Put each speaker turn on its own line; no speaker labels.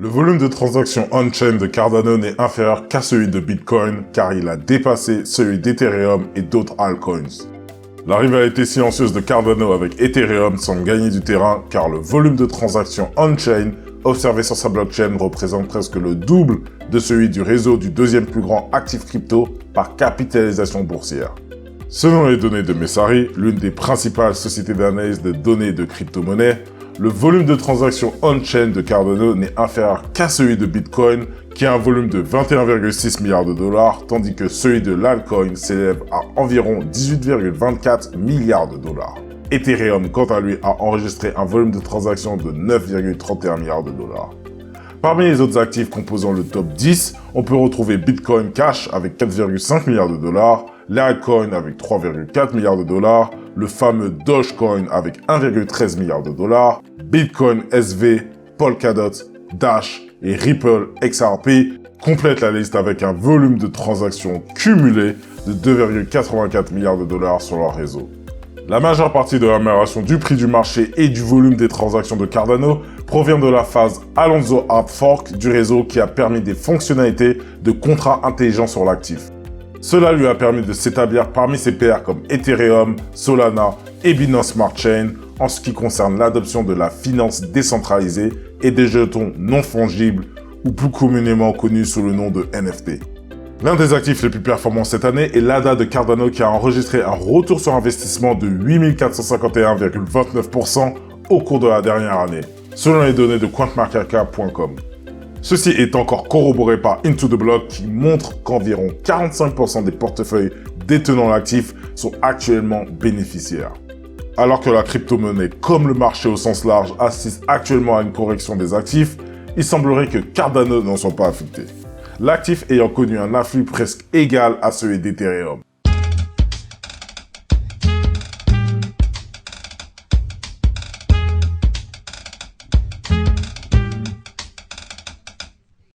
Le volume de transactions on-chain de Cardano n'est inférieur qu'à celui de Bitcoin car il a dépassé celui d'Ethereum et d'autres altcoins. La rivalité silencieuse de Cardano avec Ethereum semble gagner du terrain car le volume de transactions on-chain observé sur sa blockchain représente presque le double de celui du réseau du deuxième plus grand actif crypto par capitalisation boursière. Selon les données de Messari, l'une des principales sociétés d'analyse de données de crypto-monnaies, le volume de transactions on-chain de Cardano n'est inférieur qu'à celui de Bitcoin, qui a un volume de 21,6 milliards de dollars, tandis que celui de l'altcoin s'élève à environ 18,24 milliards de dollars. Ethereum, quant à lui, a enregistré un volume de transactions de 9,31 milliards de dollars. Parmi les autres actifs composant le top 10, on peut retrouver Bitcoin Cash avec 4,5 milliards de dollars, Litecoin avec 3,4 milliards de dollars, le fameux Dogecoin avec 1,13 milliard de dollars, Bitcoin SV, Polkadot, Dash et Ripple XRP complètent la liste avec un volume de transactions cumulé de 2,84 milliards de dollars sur leur réseau. La majeure partie de l'amélioration du prix du marché et du volume des transactions de Cardano provient de la phase Alonzo Hard Fork du réseau qui a permis des fonctionnalités de contrats intelligents sur l'actif. Cela lui a permis de s'établir parmi ses pairs comme Ethereum, Solana et Binance Smart Chain en ce qui concerne l'adoption de la finance décentralisée et des jetons non fongibles ou plus communément connus sous le nom de NFT. L'un des actifs les plus performants cette année est l'ADA de Cardano qui a enregistré un retour sur investissement de 8451,29% au cours de la dernière année, selon les données de quantmarketcap.com. Ceci est encore corroboré par Into the Block qui montre qu'environ 45% des portefeuilles détenant l'actif sont actuellement bénéficiaires. Alors que la crypto-monnaie, comme le marché au sens large, assiste actuellement à une correction des actifs, il semblerait que Cardano n'en soit pas affecté. L'actif ayant connu un afflux presque égal à celui d'Ethereum.